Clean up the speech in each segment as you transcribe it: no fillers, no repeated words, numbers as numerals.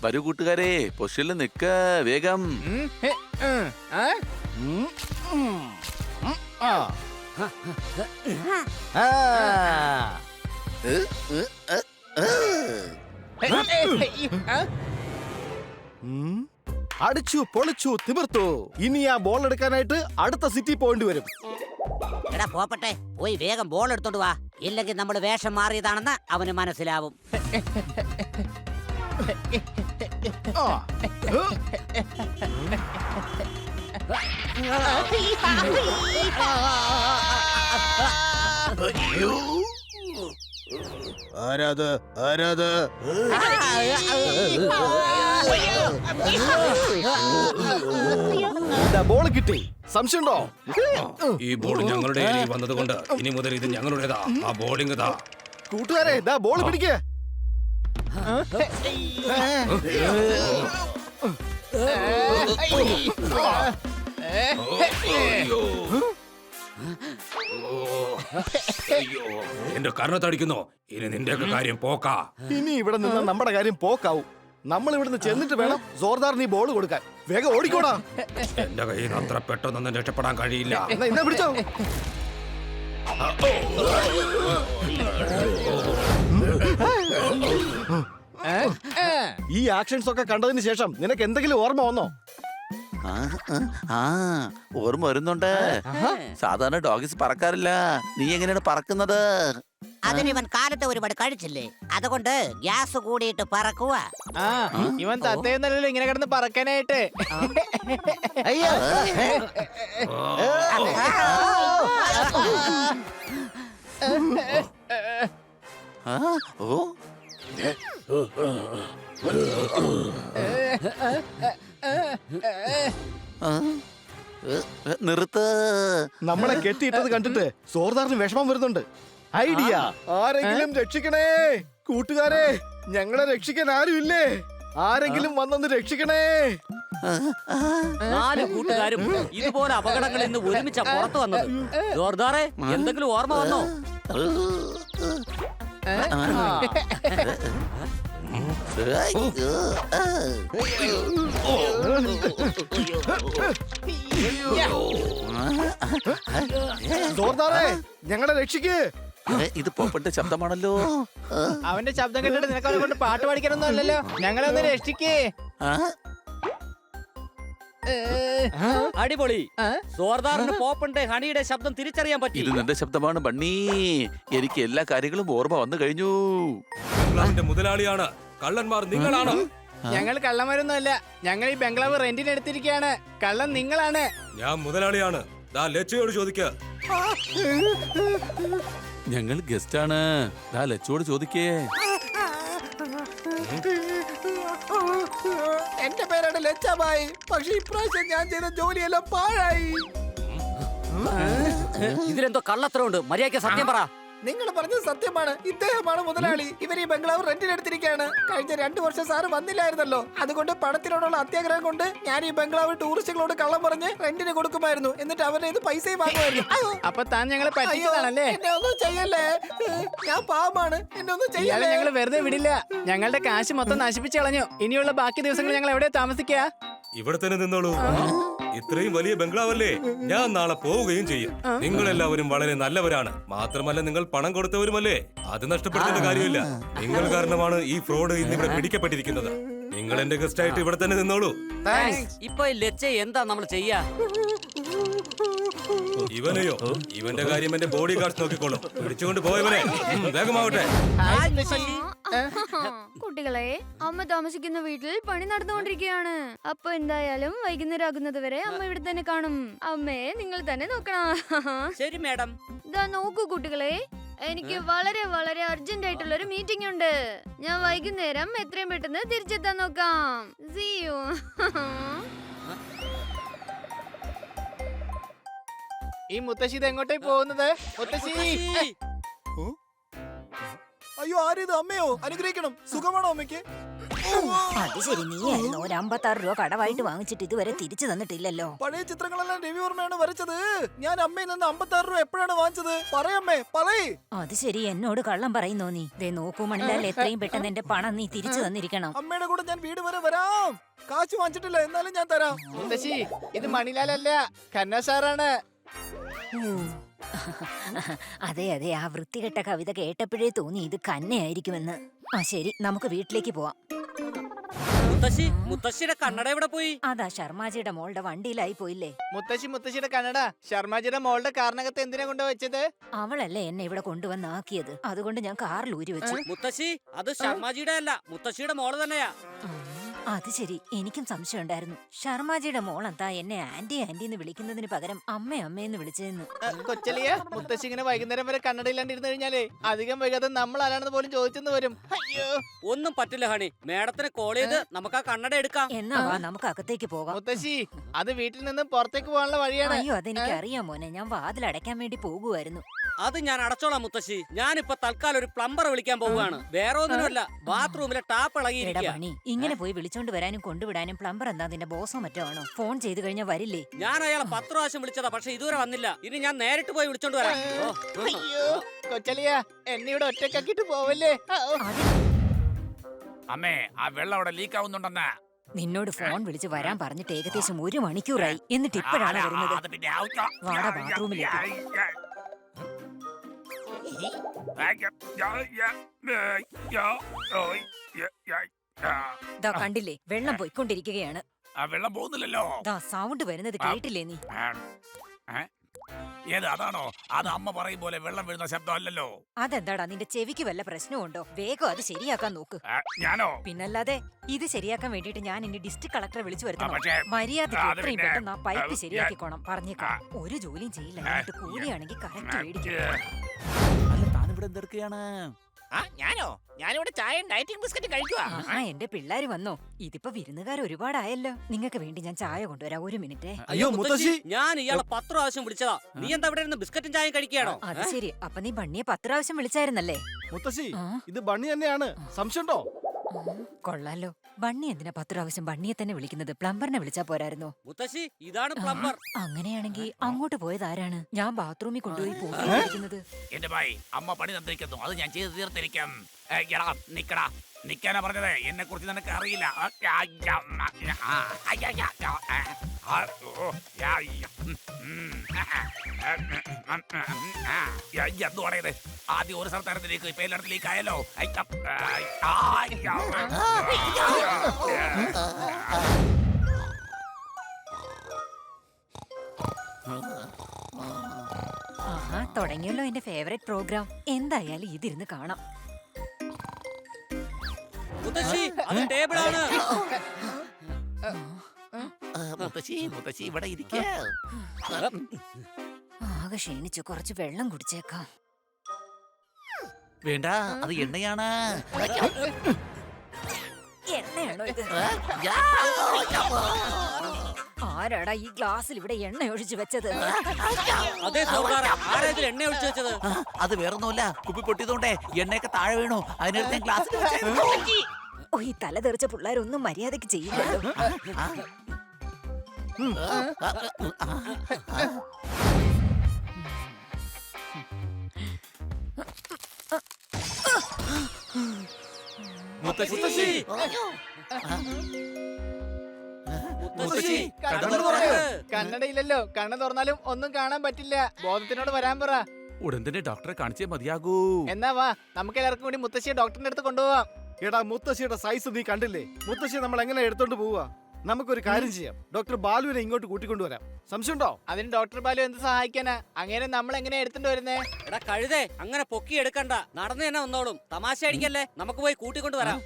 വരൂ കൂട്ടുകാരെ, പൊസിഷനിൽ നിക്ക വേഗം. അടിച്ചു പൊളിച്ചു തിമിർത്തു. ഇനി ആ ബോൾ എടുക്കാനായിട്ട് അടുത്ത സിറ്റി പോകേണ്ടി വരും. എടാ പോപ്പട്ടെ, പോയി വേഗം ബോൾ എടുത്തോണ്ട് വാ. ഇല്ലെങ്കിൽ നമ്മൾ വേഷം മാറിയതാണെന്ന് അവന് മനസ്സിലാവും. ആരാത് ആരാത്? ബോൾ കിട്ടി. സംശയമുണ്ടോ? ഈ ബോൾ ഞങ്ങളുടെ ഏരിയയിൽ വന്നതുകൊണ്ട് ഇനി മുതൽ ഇത് ഞങ്ങളുടേതാ. ആ ബോളിംഗ് താ. കൂട്ടുകാരെ, ബോൾ പിടിക്കേ. എന്റെ കർണത്തടിക്കുന്നോ? ഇനി നിന്റെയൊക്കെ കാര്യം പോക്കാ. ഇനി ഇവിടെ നിന്ന് നമ്മുടെ കാര്യം പോക്കാവും. നമ്മൾ ഇവിടുന്ന് ചെന്നിട്ട് വേണം സോർദാറിന് ഈ ബോൾ കൊടുക്കാൻ. വേഗം ഓടിക്കോടാ. എന്റെ കയ്യിൽ നിന്ന് അത്ര പെട്ടെന്നൊന്നും രക്ഷപ്പെടാൻ കഴിയില്ല. എന്നാ പിടിച്ചോ. ഈ ആക്ഷൻസ് ഒക്കെ കണ്ടതിന് ശേഷം നിനക്ക് എന്തെങ്കിലും ഓർമ്മ വന്നോ? ഓർമ്മ വരുന്നുണ്ട്. സാധാരണ ഡോഗീസ് പറക്കാറില്ല. നീ എങ്ങനെയാണ് പറക്കുന്നത്? അതിനിവൻ കാലത്ത് ഒരുപാട് കഴിച്ചില്ലേ, അതുകൊണ്ട് ഗ്യാസ് കൂടിയിട്ട് പറക്കുക. ഇവൻ തത്തയെന്നല്ലോ ഇങ്ങനെ കിടന്ന് പറക്കാനായിട്ട്. ഓ നിർത്ത്. നമ്മളെ കെട്ടിയിട്ടത് കണ്ടിട്ട് സോർദാറിന് വിഷമം വരുന്നുണ്ട്. ഐഡിയ. ആരെങ്കിലും രക്ഷിക്കണേ കൂട്ടുകാരെ, ഞങ്ങളെ രക്ഷിക്കാൻ ആരുമില്ലേ? ആരെങ്കിലും വന്നൊന്ന് രക്ഷിക്കണേ. 4 കൂട്ടുകാരും ഇതുപോലെ അപകടങ്ങളിൽ നിന്ന് ഒരുമിച്ച പുറത്തു വന്നത്. ജോർദാറെ, എന്തെങ്കിലും ഓർമ്മ വന്നോ? സോർദാറെ, ഞങ്ങളെ രക്ഷിക്ക്. ഇത് പോപ്പന്റെ ശബ്ദമാണല്ലോ. അവന്റെ ശബ്ദം കേട്ടിട്ട് നിനക്ക് അവനെ കൊണ്ട് പാട്ട് പഠിക്കണമെന്നോ അല്ലല്ലോ. ഞങ്ങളെ ഒന്ന് രക്ഷിക്കേ. അടിപൊളി. ജോർദാറിന് പോപ്പന്റെ ഹണിയുടെ ശബ്ദം തിരിച്ചറിയാൻ പറ്റി. ഇത് നിന്റെ ശബ്ദമാണ് ബണ്ണി. എനിക്ക് എല്ലാ കാര്യങ്ങളും ഓർമ്മ വന്നു കഴിഞ്ഞു. ബംഗ്ലാവിന്റെ മുതലാളിയാണ്. കള്ളന്മാർ നിങ്ങളാണ്. ഞങ്ങൾ കള്ളന്മാരൊന്നും അല്ല. ഞങ്ങൾ ഈ ബംഗ്ലാവ് റെന്റിന് എടുത്തിരിക്കുകയാണ്. കള്ളൻ നിങ്ങളാണ്. ഞാൻ മുതലാളിയാണ്. ദാ ലച്ചയോട് ചോദിക്ക. ഞങ്ങൾ ഗസ്റ്റ് ആണ്. ലച്ചോട് ചോദിക്കേ. എന്റെ പേരാണ് ലച്ചാബായി. പക്ഷെ ഇപ്രാവശ്യം ഞാൻ ചെയ്ത ജോലിയെല്ലാം പാഴായി. ഇതിലെന്തോ കള്ളത്തരമുണ്ട്. മര്യാദയ്ക്ക് സത്യം പറ. നിങ്ങൾ പറഞ്ഞത് സത്യമാണ്. ഇദ്ദേഹമാണ് മുതലാളി. ഇവർ ഈ ബംഗ്ലാവ് റെന്റിന് എടുത്തിരിക്കുകയാണ്. കഴിഞ്ഞ 2 വർഷം സാറ് വന്നില്ലായിരുന്നല്ലോ. അതുകൊണ്ട് പണത്തിനോടുള്ള അത്യാഗ്രഹം കൊണ്ട് ഞാൻ ഈ ബംഗ്ലാവ് ടൂറിസ്റ്റുകളോട് കള്ളം പറഞ്ഞ് റെന്റിന് കൊടുക്കുമായിരുന്നു. എന്നിട്ട് അവരുടെ ഇത് പൈസയും വാങ്ങുമായിരുന്നു. അപ്പൊ താൻ ഞങ്ങളെ പറ്റിച്ചതാണല്ലേ? എന്നെ ഒന്നും ചെയ്യല്ലേ, ഞാൻ പാവമാണ്. എന്നെ ഒന്നും ചെയ്യല്ലേ. ഞങ്ങൾ വെറുതെ വിടില്ല. ഞങ്ങളുടെ കാശ് മൊത്തം നശിപ്പിച്ചു കളഞ്ഞു. ഇനിയുള്ള ബാക്കി ദിവസങ്ങൾ ഞങ്ങൾ എവിടെ താമസിക്കുക? ഇവിടെ തന്നെ നിന്നോളൂ. ഇത്രയും വലിയ ബംഗ്ലാവല്ലേ, ഞാൻ നാളെ പോവുകയും ചെയ്യും. നിങ്ങളെല്ലാവരും വളരെ നല്ലവരാണ്. മാത്രമല്ല നിങ്ങൾ പണം കൊടുത്തവരുമല്ലേ. അത് നഷ്ടപ്പെടുത്തേണ്ട കാര്യമില്ല. നിങ്ങൾ കാരണമാണ് ഈ ഫ്രോഡ് ഇന്നിവിടെ പിടിക്കപ്പെട്ടിരിക്കുന്നത്. നിങ്ങൾ എന്റെ ഗസ്റ്റ് ആയിട്ട് ഇവിടെ തന്നെ നിന്നോളൂ. ഇപ്പൊ ലച്ച എന്താ നമ്മൾ ചെയ്യാ? ഇവനെയോ? ഇവന്റെ കാര്യം എന്റെ ബോഡി ഗാർഡ്സ് നോക്കിക്കോളും. പിടിച്ചുകൊണ്ട് പോയവനെ വേഗമാവട്ടെ. കുട്ടികളെ, അമ്മ താമസിക്കുന്ന വീട്ടിൽ പണി നടന്നുകൊണ്ടിരിക്കുകയാണ്. അപ്പൊ എന്തായാലും വൈകുന്നേരം ആകുന്നത് വരെ അമ്മ ഇവിടെ തന്നെ കാണും. അമ്മയെ നിങ്ങൾ തന്നെ നോക്കണം. ശരി മാഡം. ഇതാ നോക്കൂ കുട്ടികളെ, എനിക്ക് വളരെ വളരെ അർജന്റ് ആയിട്ടുള്ള ഒരു മീറ്റിംഗ് ഉണ്ട്. ഞാൻ വൈകുന്നേരം എത്രയും പെട്ടെന്ന് തിരിച്ചെത്താൻ നോക്കാം. See you. ഈ മുത്തശ്ശി ഇത് എങ്ങോട്ടേ പോകുന്നത്? മുത്തശ്ശി, അയ്യോ, ആരിത്? അമ്മയോ? അനുഗ്രഹിക്കണം. സുഖമാണോ അമ്മയ്ക്ക്? അത് ശരി, നീയായിരുന്നു ഒരു 56 രൂപ കടവായിട്ട് വാങ്ങിച്ചിട്ട് ഇതുവരെ തിരിച്ചു തന്നിട്ടില്ലല്ലോ. പഴയ ചിത്രങ്ങളെല്ലാം രവിവർമ്മയാണ് വരച്ചത്. ഞാൻ അമ്മയിൽ നിന്ന് 56 രൂപ എപ്പോഴാണ് വാങ്ങിച്ചത്? പറയമ്മേ, പറയ്. അത് ശരി, എന്നോട് കള്ളം പറയുന്നോ നീ? ദേ നോക്കൂ മണിലാൽ, എത്രയും പെട്ടെന്ന് എന്റെ പണം നീ തിരിച്ചു തന്നിരിക്കണം. അമ്മയുടെ കൂടെ ഞാൻ വീട് വരെ വരാം. കാശ് വാങ്ങിച്ചിട്ടില്ല, എന്നാലും ഞാൻ തരാം. മുത്തശ്ശി, ഇത് മണിലാലല്ല, ഖന്ന സാറാണ്. അതെ അതെ, ആ വൃത്തികെട്ട കവിത കേട്ടപ്പോഴേ തോന്നി ഇത് കന്നയായിരിക്കുമെന്ന്. ആ ശരി, നമുക്ക് വീട്ടിലേക്ക് പോവാം. മുത്തശ്ശിയുടെ കണ്ണട എവിടെ പോയി? അതാ ശർമാജിയുടെ മോളുടെ വണ്ടിയിലായി പോയില്ലേ. മുത്തശ്ശിയുടെ കന്നഡ ശർമാജിയുടെ മോളുടെ കാറിനകത്ത് എന്തിനാ കൊണ്ടുവച്ചത്? അവളല്ലേ എന്നെ ഇവിടെ കൊണ്ടുവന്നാക്കിയത്, അതുകൊണ്ട് ഞാൻ കാറിൽ ഊരി വെച്ചു. മുത്തശ്ശി, അത് ശർമാജിയുടെ അല്ല, മുത്തശ്ശിയുടെ മോള് തന്നെയാ. അത് ശരി, എനിക്കും സംശയം ഉണ്ടായിരുന്നു. ശർമാജിയുടെ മോളെന്താ എന്നെ ആന്റി ആന്റി എന്ന് വിളിക്കുന്നതിന് പകരം അമ്മയെന്ന് വിളിച്ചതെന്ന്. കൊച്ചലിയ, മുത്തശ്ശി ഇങ്ങനെ വൈകുന്നേരം വരെ കന്നഡയില്ലാണ്ടിരുന്നു കഴിഞ്ഞാലേ അധികം വൈകാതെ നമ്മൾ ആരാണെന്ന് പോലും ചോദിച്ചെന്ന് വരും. അയ്യോ, ഒന്നും പറ്റില്ല ഹണി, മേഡത്തിന് കോൾ ചെയ്ത് നമുക്ക് ആ കണ്ണട എടുക്കാം. എന്നാ വാ, നമുക്ക് അകത്തേക്ക് പോകാം. മുത്തശ്ശി, അത് വീട്ടിൽ നിന്ന് പുറത്തേക്ക് പോകാനുള്ള വഴിയാണ്. അയ്യോ, അതെനിക്ക് അറിയാം മോനെ, ഞാൻ വാതിൽ അടയ്ക്കാൻ വേണ്ടി പോകുമായിരുന്നു. അത് ഞാൻ അടച്ചോളാം മുത്തശ്ശി. ഞാനിപ്പോ തൽക്കാലം ഒരു പ്ലംബറെ വിളിക്കാൻ പോവുകയാണ്. വേറെ ഒന്നുമല്ല, ബാത്റൂമിലെ ടാപ്പ് ഇളകിയിരിക്കുക. പണി ഇങ്ങനെ പോയി വിളിച്ചോണ്ട് വരാനും കൊണ്ടുവിടാനും പ്ലംബർ എന്താ നിന്റെ ബോസോ മറ്റോ ആണോ? ഫോൺ ചെയ്ത് കഴിഞ്ഞാൽ വരില്ലേ? ഞാൻ അയാളെ 10 പ്രാവശ്യം വിളിച്ചതാ, പക്ഷെ ഇതുവരെ വന്നില്ല. ഇനി ഞാൻ നേരിട്ട് പോയി വിളിച്ചോണ്ട് വരാം. അയ്യോ, കൊച്ചലിയ, എന്നെ ഇവിടെ ഒറ്റക്കാക്കിട്ട് പോവല്ലേ. അമ്മേ, ആ വെള്ളം അവിടെ ലീക്ക് ആവുന്നുണ്ടെന്ന്. നിന്നോട് ഫോൺ വിളിച്ച് വരാൻ പറഞ്ഞിട്ട് ഏകദേശം 1 മണിക്കൂറായി, എന്നിട്ട് ഇപ്പോഴാണ് വരുന്നത്. വാടാ ബാത്റൂമിലേക്ക്. ദാ കണ്ടില്ലേ, വെള്ളം പോയിക്കൊണ്ടിരിക്കുകയാണ്. ആ വെള്ളം പോകുന്നില്ലല്ലോ. ദാ സൗണ്ട് വരുന്നത് കേട്ടില്ലേ നീ? ഏത് അതാണോ? അത് അമ്മ പറയും പോലെ വെള്ളം വീഴുന്ന ശബ്ദം അല്ലല്ലോ. അതെന്താടാ, നിന്റെ ചെവിക്ക് വല്ല പ്രശ്നമുണ്ടോ? വേഗം അത് ശരിയാക്കാൻ നോക്ക്. ഞാനോ? പിന്നല്ലാതെ, ഇത് ശരിയാക്കാൻ വേണ്ടിട്ട് ഞാൻ ഇനി ഡിസ്ട്രിക്ട് കളക്ടറെ വിളിച്ചു വരുത്തണം. പക്ഷേ, മര്യാദയ്ക്ക് അത് എത്രയും പിന്നെ, പെട്ടെന്ന് ആ പൈപ്പ് ശരിയാക്കിക്കോണം, പറഞ്ഞേക്കാം. ഒരു ജോലിയും ചെയ്യില്ല, എന്നിട്ട് കൂലിയാണെങ്കിൽ കറക്റ്റ് മേടിക്കും. അല്ല, താനിവിടെ എന്തെടുക്കുകയാണ്? ഞാനിവിടെ ചായ ഡയറ്റിംഗ് ബിസ്ക്കറ്റ് കഴിക്കുക. ആ, എന്റെ പിള്ളേര് വന്നോ? ഇതിപ്പോ വിരുന്നുകാർ ഒരുപാടായല്ലോ. നിങ്ങൾക്ക് വേണ്ടി ഞാൻ ചായ കൊണ്ടുവരാം, 1 മിനിറ്റ്. അയ്യോ മുത്തശ്ശി, ഞാൻ ഇയാളെ 10 പ്രാവശ്യം വിളിച്ചതാ. നീ എന്താ ഇവിടെ ഇരുന്ന് ബിസ്ക്കറ്റും ചായയും കഴിക്കുകയാണോ? അത് ശരി, അപ്പൊ നീ ബണ്ണിയെ 10 പ്രാവശ്യം വിളിച്ചായിരുന്നല്ലേ? മുത്തശ്ശി, ആ? ഇത് ബണ്ണി തന്നെയാണ്. സംശയമുണ്ടോ? കൊള്ളാലോ, ബണ്ണി എന്തിനാ 10 പ്രാവശ്യം ബണ്ണിയെ തന്നെ വിളിക്കുന്നത്? പ്ലംബറിനെ വിളിച്ചാ പോരായിരുന്നോ? മുത്തശ്ശി, ഇതാണ് പ്ലംബർ. അങ്ങനെയാണെങ്കിൽ അങ്ങോട്ട് പോയത് ആരാണ്? ഞാൻ ബാത്റൂമിൽ കൊണ്ടുപോയി പോയിരിക്കുന്നത്. എന്റെ ഭായി, അമ്മ പണി തന്നിരിക്കുന്നു, അത് ഞാൻ ചെയ്ത് തീർത്തിരിക്കും. എടാ, നിക്കടാ, നിക്കാനാ പറഞ്ഞത്. എന്നെ കുറിച്ച് നിനക്ക് അറിയില്ല. എന്തു പറയത്? ആദ്യം ഒരു സ്ഥലത്തായിരുന്നിലേക്ക്, ഇപ്പൊ എല്ലായിടത്തിലേക്ക് ആയല്ലോ. ആഹാ, തുടങ്ങിയല്ലോ എന്റെ ഫേവറേറ്റ് പ്രോഗ്രാം. എന്തായാലും ഇതിരുന്ന് കാണാം. മുത്തശ്ശി, അത് ടേബിളാണ്. മുത്തശ്ശി ഇവിടെ ഇരിക്ക. ആകെ ക്ഷീണിച്ചു, കുറച്ച് വെള്ളം കുടിച്ചേക്കാം. വേണ്ട, അത് എണ്ണയാണ്. എണ്ണയാണോ ഇത്? ആരാടാ ഈ ഗ്ലാസ്സിൽ ഇവിടെ എണ്ണ ഒഴിച്ചു വെച്ചത്? അതെ സർക്കാർ, ആരാ ഇതിൽ എണ്ണ ഒഴിച്ചു വെച്ചത്? അത് വേറൊന്നുമല്ല, കുപ്പി പൊട്ടിയതുകൊണ്ടേ എണ്ണയൊക്കെ താഴെ വീണു. അതിനടുത്ത് ഗ്ലാസ്. ഓ, ഈ തല തെറിച്ച പിള്ളേരൊന്നും മര്യാദക്ക് ചെയ്യില്ലല്ലോ. മുത്തശ്ശി, മുത്തശ്ശി, കന്നഡയില്ലല്ലോ. കണ്ണ് തുറന്നാലും ഒന്നും കാണാൻ പറ്റില്ല. ബോധത്തിനോട് വരാൻ പറ. ഉടൻ തന്നെ ഡോക്ടറെ കാണിച്ചേ മതിയാകൂ. എന്നാ വാ, നമുക്ക് എല്ലാവർക്കും കൂടി മുത്തശ്ശിയെ ഡോക്ടറിന്റെ അടുത്ത് കൊണ്ടുപോവാം. എടാ, മുത്തശ്ശിയുടെ സൈസ് നീ കണ്ടില്ലേ? മുത്തശ്ശിയെ നമ്മൾ എങ്ങനെ എടുത്തോണ്ട് പോവാ? നമുക്കൊരു കാര്യം ചെയ്യാം, ഡോക്ടർ ബാലുവിനെ ഇങ്ങോട്ട് കൂട്ടിക്കൊണ്ടുവരാം. സംശയമുണ്ടോ? അതിന് ഡോക്ടർ ബാലു എന്ത് സഹായിക്കാനാ? അങ്ങനെ നമ്മൾ എങ്ങനെ എടുത്തിട്ട് വരുന്നേ? എടാ കഴുതേ, അങ്ങനെ പൊക്കി എടുക്കണ്ട, നടന്നു തന്നെ വന്നോളും. തമാശ അടിക്കല്ലേ, നമുക്ക് പോയി കൂട്ടിക്കൊണ്ട് വരാം.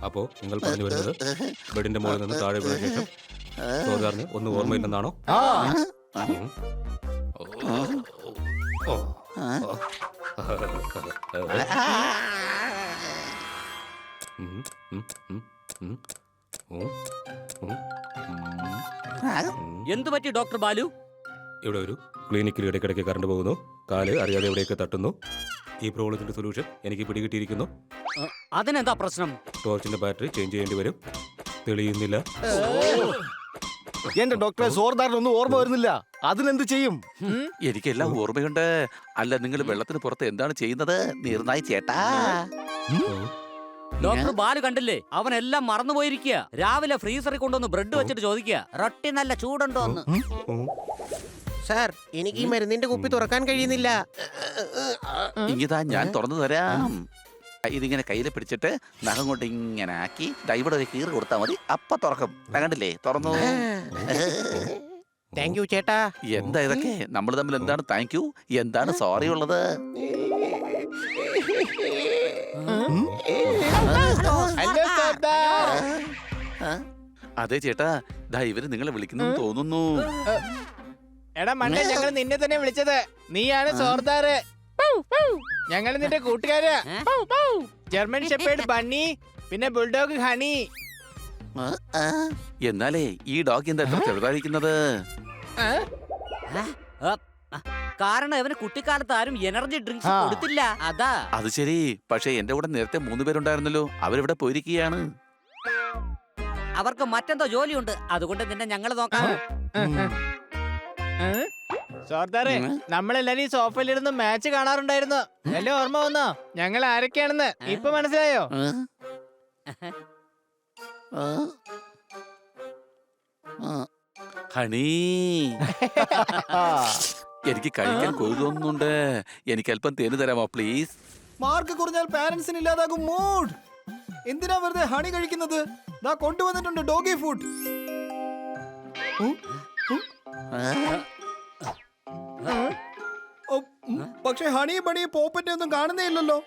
അപ്പോ നിങ്ങൾ പറഞ്ഞു വരുന്നത് ബെഡിന്റെ മുകളിൽ നിന്ന് താഴെ വീണ ശേഷം സോദാറിന് ഒന്നും ഓർമ്മയില്ലെന്നാണോ? എന്തു പറ്റി ഡോക്ടർ ബാലു? ഇവിടെ ഒരു ക്ലിനിക്കിൽ ഇടയ്ക്കിടയ്ക്ക് കറണ്ട് പോകുന്നു, കാല് അറിയാതെ എവിടെയൊക്കെ തട്ടുന്നു. ഈ പ്രോബ്ലത്തിന്റെ സൊല്യൂഷൻ എനിക്ക് പിടികിട്ടിയിരിക്കുന്നു. അതിനെന്താ പ്രശ്നം? ടോർച്ചിന്റെ ബാറ്ററി ചേഞ്ച് ചെയ്യേണ്ടി വരും. തെളിയുന്നില്ല. എന്റെ ഡോക്ടറെ സോർദാറിനൊന്നും ഓർമ്മ വരുന്നില്ല. അതിനെന്ത് ചെയ്യും? എനിക്കെല്ലാം ഓർമ്മയുണ്ട്. അല്ല, നിങ്ങൾ വെള്ളത്തിന് പുറത്ത് എന്താണ് ചെയ്യുന്നത്? നീർനായി ചേട്ടാ. ഡോക്ടർ ബാലു കണ്ടില്ലേ? അവനെല്ലാം മറന്നുപോയിരിക്കുക. രാവിലെ ഫ്രീസറിൽ കൊണ്ടുവന്ന് ബ്രെഡ് വെച്ചിട്ട് ചോദിക്കുക, റൊട്ടി നല്ല ചൂടുണ്ടോന്ന്. സാർ, എനിക്ക് ഈ മരുന്നിന്റെ കുപ്പി തുറക്കാൻ കഴിയുന്നില്ല. ഇങ്ങിതാ, ഞാൻ തുറന്നു തരാം. ഇതിങ്ങനെ കയ്യിൽ പിടിച്ചിട്ട് നഖം കൊണ്ട് ഇങ്ങനെ ആക്കി ഇവിടെ ഒരു കീറ് കൊടുത്താൽ മതി. അപ്പ തുറക്കും. കണ്ടില്ലേ? തുറന്നു. താങ്ക് യു ചേട്ടാ. എന്താ ഇതൊക്കെ? നമ്മൾ തമ്മിൽ എന്താണ് താങ്ക് യു, എന്താണ് സോറി ഉള്ളത്? അതെ ചേട്ടാ, ഇവര് നിങ്ങളെ വിളിക്കുന്നു തോന്നുന്നു. എടാ മണ്ണെ, ഞങ്ങൾ നിന്നെ തന്നെ വിളിച്ചത്. നീയാണ് സോർദാറ്. ഞങ്ങൾ നിന്റെ കൂട്ടുകാരാ. ജർമ്മൻ ഷെപ്പേർഡ് ബണ്ണി, പിന്നെ ബുൾഡോഗ് ഹണി. എന്നാലേ ഈ ഡോഗ് എന്താ എത്ര ചെറുതായിരിക്കുന്നത്? കാരണം അവന് കുട്ടിക്കാലത്ത് ആരും എനർജി ഡ്രിങ്ക്സ് കൊടുത്തില്ല. അതാ. അത് ശരി. പക്ഷെ എന്റെ കൂടെ നേരത്തെ 3 പേരുണ്ടായിരുന്നല്ലോ. അവരിവിടെ പോയിരിക്കുകയാണ്. അവർക്ക് മറ്റെന്തോ ജോലിയുണ്ട്. അതുകൊണ്ട് നിന്നെ ഞങ്ങൾ നോക്കാം. സോർദാറെ, നമ്മളെല്ലാരും സോഫയിലിരുന്ന് മാച്ച് കാണാറുണ്ടായിരുന്നു. എല്ലാം ഓർമ്മ വന്നോ ഞങ്ങൾ ആരൊക്കെയാണെന്ന്? ഇപ്പൊ മനസ്സിലായോ? ഹണി, എനിക്ക് കഴിക്കാൻ കൊഴുതൊന്നുണ്ട്. എനിക്ക് അല്പം തേന് തരാമോ പ്ലീസ്? മാർക്ക് കുറഞ്ഞാൽ പാരന്റ്സിന് ഇല്ലാതാകും മൂഡ്. എന്തിനാ വെറുതെ ഹണി കഴിക്കുന്നത്? ദാ കൊണ്ടുവന്നിട്ടുണ്ട് ഡോഗി ഫുഡ്. പക്ഷെ ഹണി ബണി പോപ്പന്റെ ഒന്നും കാണുന്നേ ഇല്ലല്ലോ.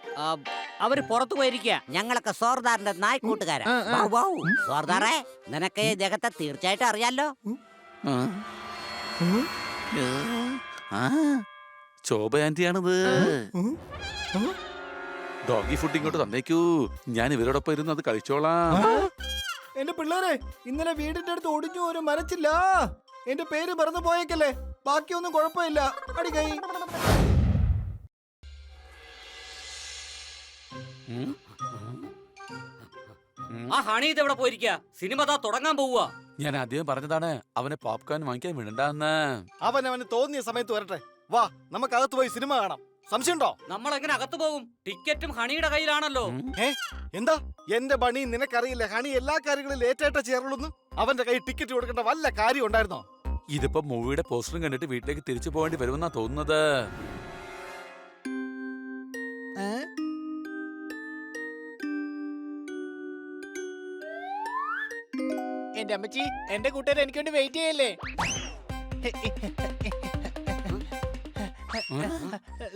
അവര് പുറത്തു പോയിരിക്കുക. ഞങ്ങളൊക്കെ സോർദാറിന്റെ നായ്ക്കൂട്ടുകാരാ. സോർദാറെ, നിനക്ക് ഇദ്ദേഹത്തെ തീർച്ചയായിട്ടും അറിയാലോ. ശോഭ ആന്റിയാണിത്. ഡോഗി ഫുഡ് ഇങ്ങോട്ട് തന്നേക്കൂ. ഞാൻ ഇവരോടൊപ്പം ഇരുന്ന് അത് കഴിച്ചോളാം. എന്റെ പിള്ളേരെ, ഇന്നലെ വീടിന്റെ അടുത്ത് ഒടിഞ്ഞു ഒരു മരച്ചില്ല. എന്റെ പേര് മറന്നു പോയേക്കല്ലേ. ബാക്കിയൊന്നും കുഴപ്പമില്ല. അടി കൈ. ആ ഹണി ഇതെവിടെ പോയിരിക്കുക? സിനിമ താ തുടങ്ങാൻ പോവുക. ഞാൻ ആദ്യം പറഞ്ഞതാണ് അവനെ പോപ്കോൺ വാങ്ങിക്കാൻ വിടണ്ടെന്ന്. അവന് തോന്നിയ സമയത്ത് വരട്ടെ. വാ, നമുക്ക് അകത്ത് പോയി സിനിമ കാണാം. സംശയമുണ്ടോ? നമ്മൾ എങ്ങനെ അകത്തു പോകും? ടിക്കറ്റും ഹണിയുടെ കയ്യിലാണല്ലോ. എന്താ എന്റെ ബണി, നിനക്കറിയില്ല ഹണി എല്ലാ കാര്യങ്ങളും ലേറ്റായിട്ടാ ചേർന്നുള്ളൂ. അവന്റെ കൈ ടിക്കറ്റ് കൊടുക്കേണ്ട വല്ല കാര്യം ഉണ്ടായിരുന്നോ? ഇതിപ്പോ മൂവിയുടെ പോസ്റ്ററും കണ്ടിട്ട് വീട്ടിലേക്ക് തിരിച്ചു പോകേണ്ടി വരുമെന്നാ തോന്നുന്നത്. എന്റെ അമ്മച്ചി, എന്റെ കൂട്ടുകാർ എനിക്ക് വേണ്ടി വെയിറ്റ് ചെയ്യല്ലേ?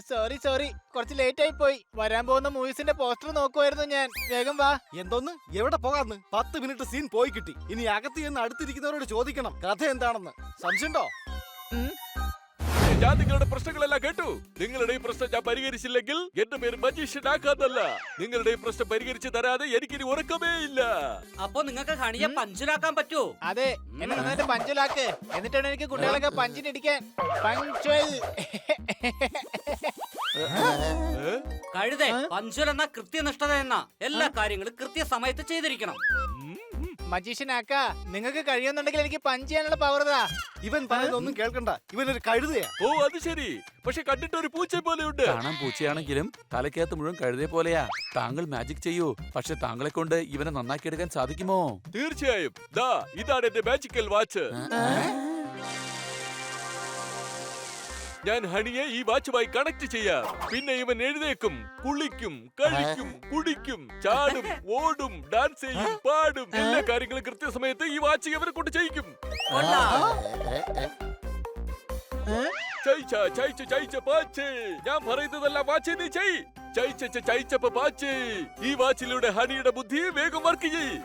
സോറി, കുറച്ച് ലേറ്റ് ആയി പോയി. വരാൻ പോകുന്ന മൂവീസിന്റെ പോസ്റ്റർ നോക്കുമായിരുന്നു ഞാൻ. വേഗം വാ. എന്തോന്ന്? എവിടെ പോകാന്ന്? 10 മിനിറ്റ് സീൻ പോയി കിട്ടി. ഇനി അകത്ത് ചെന്ന് അടുത്തിരിക്കുന്നവരോട് ചോദിക്കണം കഥ എന്താണെന്ന്. സംശയമുണ്ടോ? ഞാൻ നിങ്ങളുടെ പ്രശ്നങ്ങളെല്ലാം കേട്ടു. നിങ്ങളുടെ ഈ പ്രശ്നം ഞാൻ പരിഹരിച്ചില്ലെങ്കിൽ എന്റെ പേര് മജീഷ്യൻ ആക്കാന്നല്ല. നിങ്ങളുടെ ഈ പ്രശ്നം പരിഹരിച്ചു തരാതെ എനിക്കിനി ഉറക്കമേ ഇല്ല. അപ്പൊ നിങ്ങൾക്ക് ഹണിയെ പഞ്ചിലാക്കാൻ പറ്റുമോ? അതെ, എന്നെ നന്നായിട്ട് പഞ്ചലാക്ക്. എന്നിട്ടാണ് എനിക്ക് കുട്ടികളൊക്കെ പഞ്ചിനിടിക്കാൻ. പഞ്ച്വൽ. കഴുതേ, പഞ്ചുൽ എന്ന കൃത്യനിഷ്ഠത എന്ന എല്ലാ കാര്യങ്ങളും കൃത്യസമയത്ത് ചെയ്തിരിക്കണം. മജീഷ്യനാക്ക, നിങ്ങൾക്ക് കഴിയുന്നുണ്ടെങ്കിൽ എനിക്ക് പഞ്ച് ചെയ്യാനുള്ള പവർ താ. ഇവൻ പറയുന്നൊന്നും കേൾക്കണ്ട. ഇവനൊരു കഴുതയാ. ഓ, അത് ശരി. പക്ഷെ കണ്ടിട്ട് ഒരു പൂച്ച പോലെയുണ്ട്. കാണാൻ പൂച്ചയാണെങ്കിലും തലക്കകത്ത് മുഴുവൻ കഴുതേ പോലെയാ. താങ്കൾ മാജിക് ചെയ്യൂ. പക്ഷെ താങ്കളെ കൊണ്ട് ഇവനെ നന്നാക്കിയെടുക്കാൻ സാധിക്കുമോ? തീർച്ചയായും. ദാ ഇതാണ് എന്റെ മാജിക്കൽ വാച്ച്. ഞാൻ ഹണിയെ ഈ വാച്ചുമായി കണക്ട് ചെയ്യാം. പിന്നെ ഇവൻ എഴുന്നേക്കും, കുളിക്കും, കഴിക്കും, കുടിക്കും, ചാടും, ഓടും, ഡാൻസ് ചെയ്യും, പാടും. എല്ലാ കാര്യങ്ങളും കൃത്യസമയത്ത് ഈ വാച്ച് ഇവരെ കൊണ്ട് ചെയ്യിക്കും. ഞാൻ പറയുന്നതെല്ലാം വാച്ച് നീ ചെയ്. ചൈച്ചപ്പ വാച്ച്. ഈ വാച്ചിലൂടെ ഹണിയുടെ ബുദ്ധി വേഗം വർക്ക് ചെയ്യ്.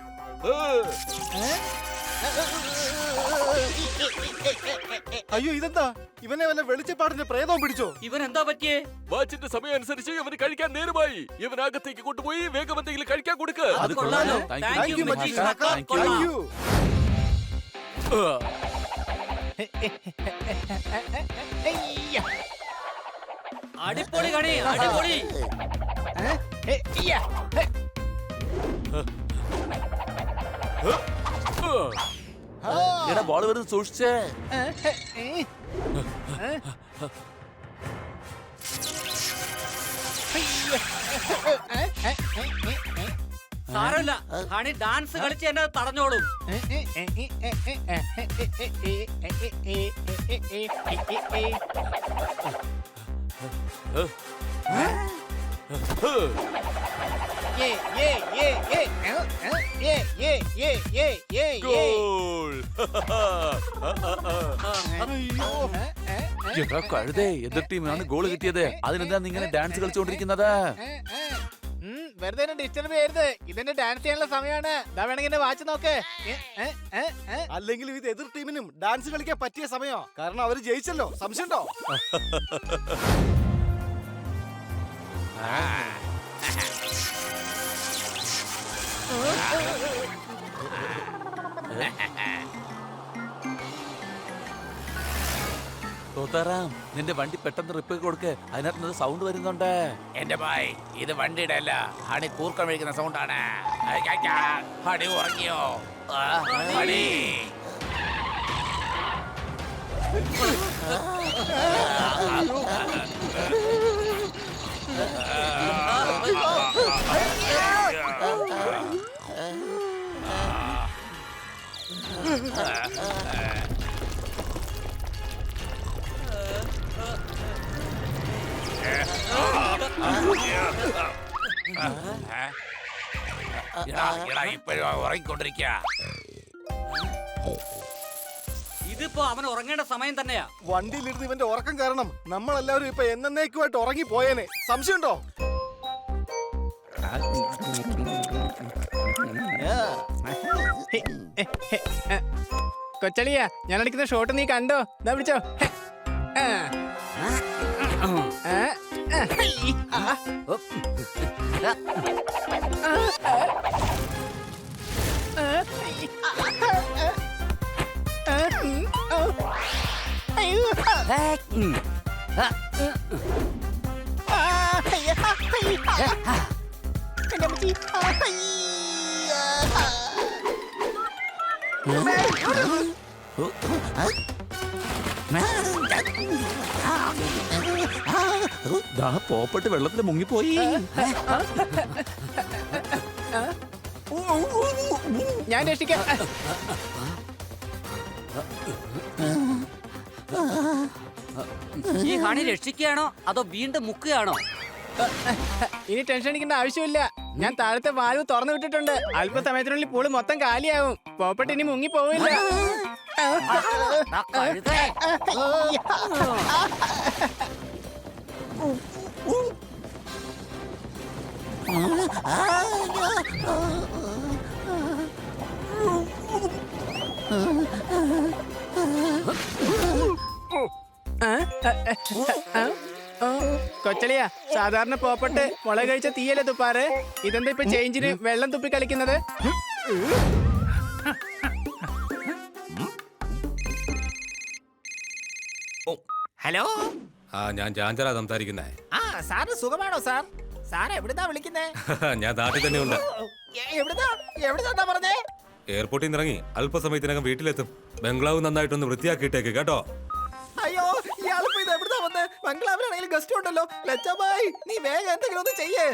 അയ്യോ, ഇതെന്താ? ഇവനെ വല്ല വെളിച്ചപ്പാടിന്റെ പ്രേതവും പിടിച്ചോ? ഇവൻ എന്താ പറ്റിയേ? വാച്ചിന്റെ സമയം അനുസരിച്ച് ഇവന് കഴിക്കാൻ നേരമായി. ഇവനകത്തേക്ക് കൊണ്ടുപോയി വേഗം എന്തെങ്കിലും കഴിക്കാൻ കൊടുക്ക. അത് കൊള്ളാലോ. Thank you, Thank you, magician. Magician. Thank you. അടിപൊളി കണി, അടിപൊളി. എടാ ബോൾ വരുന്നത് സൂക്ഷിച്ചേ. സാരമില്ല, ഹണി ഡാൻസ് കളിച്ച് എന്നെ തടഞ്ഞോളും. ഗോൾ. എടാ കഴുതേ, എതിർ ടീമിനാണ് ഗോൾ കിട്ടിയത്. അതിനെന്താ നീ ഇങ്ങനെ ഡാൻസ് കളിച്ചുകൊണ്ടിരിക്കുന്നത്? വെറുതെ ഡിസ്റ്റർബ് ചെയ്യരുത്. ഇതെന്റെ ഡാൻസ് ചെയ്യാനുള്ള സമയമാണ്. ഇതാ വേണമെങ്കിൽ എന്നെ വാച്ച് നോക്ക്. അല്ലെങ്കിൽ ഇത് എതിർ ടീമിനും ഡാൻസ് കളിക്കാൻ പറ്റിയ സമയമാ. കാരണം അവര് ജയിച്ചല്ലോ. സംശയമുണ്ടോ? തോത്താറാം, നിന്റെ വണ്ടി പെട്ടെന്ന് റിപ്പയർ കൊടുക്ക്. അതിനകത്ത് സൗണ്ട് വരുന്നുണ്ട്. എന്റെ ഭായ്, ഇത് വണ്ടിയുടെ അല്ല, ഹണി കൂർക്കം കഴിക്കുന്ന സൗണ്ടാണ്. ഹണി ഉറങ്ങിയോ? ഹണി ഇപ്പോഴും ഉറങ്ങിക്കൊണ്ടിരിക്കുക. ഇതിപ്പോ അവൻ ഉറങ്ങേണ്ട സമയം തന്നെയാ. വണ്ടിയിലിരുന്ന് ഇവന്റെ ഉറക്കം കാരണം നമ്മളെല്ലാവരും ഇപ്പൊ എന്നേക്കുമായിട്ട് ഉറങ്ങി പോയേനെ. സംശയമുണ്ടോ? കൊച്ചളിയാ, ഞാൻ അടിക്കുന്ന ഷോട്ട് നീ കണ്ടോ? ഇതാ പിടിച്ചോ. പോപ്പെട്ട് വെള്ളത്തിൽ മുങ്ങിപ്പോയി. ഞാൻ രക്ഷിക്കാം. ഈ ഹണി രക്ഷിക്കുകയാണോ അതോ വീണ്ടും മുക്കുകയാണോ? ഇനി ടെൻഷൻ അടിക്കേണ്ട ആവശ്യമില്ല. ഞാൻ താഴത്തെ വാൽവ് തുറന്നു വിട്ടിട്ടുണ്ട്. അല്പസമയത്തിനുള്ളിൽ പൂള് മൊത്തം കാലിയാവും. പോപ്പട്ട് ഇനി മുങ്ങി പോവില്ല. കൊച്ചളിയാ, സാധാരണ പോപ്പട്ട് മുളക് കഴിച്ച തീയല്ലേ തുപ്പാറ്? ഇതെന്താ ഇപ്പൊ ചേഞ്ചിന് വെള്ളം തുപ്പി കളിക്കുന്നത്? ഹലോ, ഞാൻ ജാഞ്ചറാ സംസാരിക്കുന്നേ. ആ സാറ് സുഖമാണോ സാർ? സാർ എവിടുന്നാ വിളിക്കുന്നേ? ഞാൻ നാട്ടിൽ തന്നെ ഉണ്ട്. എവിടുന്നാ പറഞ്ഞേ? എയർപോർട്ടിൽ നിന്ന് ഇറങ്ങി അല്പസമയത്തിനകം വീട്ടിലെത്തും. ബംഗ്ലാവ് നന്നായിട്ടൊന്ന് വൃത്തിയാക്കിയിട്ടേക്ക് കേട്ടോ. അയ്യോ, ഇയാളിപ്പോ ഇത് എവിടുന്നാ വന്ന്? ബംഗ്ലാവിലാണെങ്കിലും ഗസ്റ്റ് ഉണ്ടല്ലോ. ലച്ചാബായ്, നീ വേഗം എന്തെങ്കിലും ഒന്ന് ചെയ്യേ.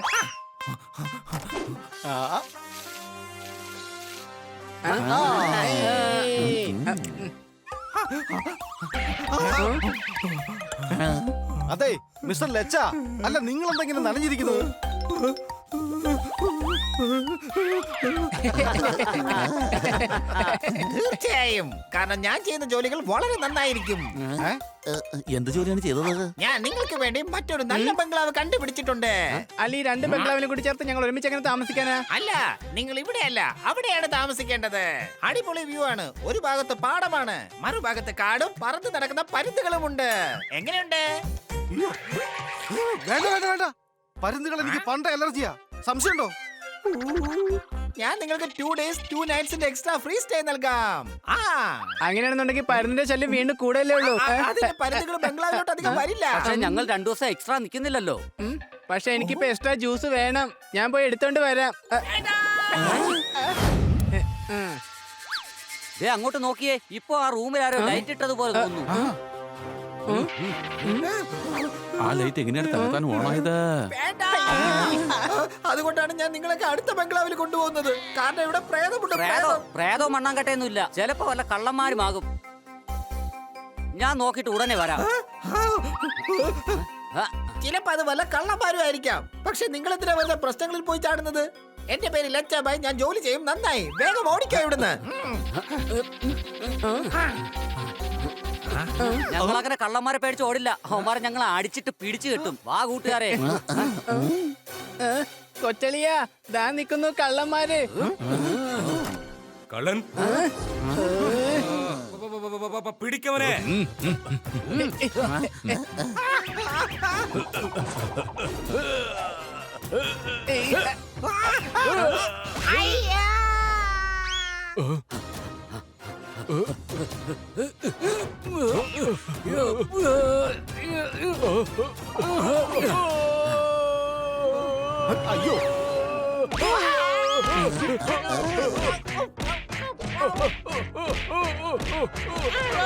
അതെ മിസ്റ്റർ ലച്ച, അല്ല നിങ്ങൾ എന്തെങ്കിലും നനഞ്ഞിരിക്കുന്നത്? തീർച്ചയായും, കാരണം ഞാൻ ചെയ്യുന്ന ജോലികൾ വളരെ നന്നായിരിക്കും. എന്ത് ജോലിയാണ് ചെയ്തത്? ഞാൻ നിങ്ങൾക്ക് വേണ്ടി മറ്റൊരു നല്ല ബംഗ്ലാവ് കണ്ടുപിടിച്ചിട്ടുണ്ട്. അല്ല, ഈ രണ്ട് ബംഗ്ലാവിനെ കൂടി ചേർത്ത് ഞങ്ങൾ ഒരുമിച്ച് എങ്ങനെ താമസിക്കാനാ? അല്ല, നിങ്ങൾ ഇവിടെയല്ല, അവിടെയാണ് താമസിക്കേണ്ടത്. അടിപൊളി വ്യൂ ആണ്. ഒരു ഭാഗത്ത് പാടമാണ്, മറുഭാഗത്ത് കാടും പറന്ന് നടക്കുന്ന പരുന്തുകളുമുണ്ട്. എങ്ങനെയുണ്ട്? വേണ്ട വേണ്ട വേണ്ട, പരുന്തുകൾ എനിക്ക് പണ്ട് അലർജിയാ. സംശയമുണ്ടോ? ഞാൻ നിങ്ങൾക്ക് 2 days 2 nights extra free stay നൽകാം. അങ്ങനെയാണെന്നുണ്ടെങ്കിൽ പരുന്തിന്റെ ശല്യം വീണ്ടും കൂടല്ലേ ഉള്ളൂ. അതിന് പരുന്തുകൾ ബംഗ്ലാവിലോട്ട് അധികം വരില്ല. പക്ഷെ ഞങ്ങൾ 2 ദിവസം എക്സ്ട്രാ നിൽക്കുന്നില്ലല്ലോ. പക്ഷെ എനിക്കിപ്പോ എക്സ്ട്രാ ജ്യൂസ് വേണം. ഞാൻ പോയി എടുത്തോണ്ട് വരാം. ദേ അങ്ങോട്ട് നോക്കിയേ, ഇപ്പൊ ആ റൂമിൽ ആരോ ലൈറ്റ് ഇട്ടതുപോലെ തോന്നുന്നു. ആ ലൈറ്റ് എങ്ങനെയാണ് തകർത്താൻ ഓണായത്? അതുകൊണ്ടാണ് ഞാൻ നിങ്ങളൊക്കെ അടുത്ത ബംഗ്ലാവിൽ കൊണ്ടുപോകുന്നത്. കാരണം ഇവിടെ പ്രേതമുണ്ട്. പ്രേതോ മണ്ണാങ്കട്ടയൊന്നുമില്ല. ചിലപ്പോ വല്ല കള്ളന്മാരുമാകും. ഞാൻ നോക്കിട്ട് ഉടനെ വരാം. ചിലപ്പോ അത് വല്ല കള്ളന്മാരും ആയിരിക്കാം. പക്ഷെ നിങ്ങൾ എന്തിനാ വല്ല പ്രശ്നങ്ങളിൽ പോയി ചാടുന്നത്? എന്റെ പേര് ലച്ചാബായി, ഞാൻ ജോലി ചെയ്യും. നന്നായി, വേഗം ഓടിക്കോ ഇവിടുന്ന്. ഞങ്ങളങ്ങനെ കള്ളന്മാരെ പേടിച്ച് ഓടില്ല. അവന്മാരെ ഞങ്ങൾ അടിച്ചിട്ട് പിടിച്ചു കിട്ടും. വാ കൂട്ടുകാരെ. കൊച്ചളിയാ, ദാ നിക്കുന്നു കള്ളന്മാര്. കള്ളൻ പിടിക്കവനെ. അയ്യോ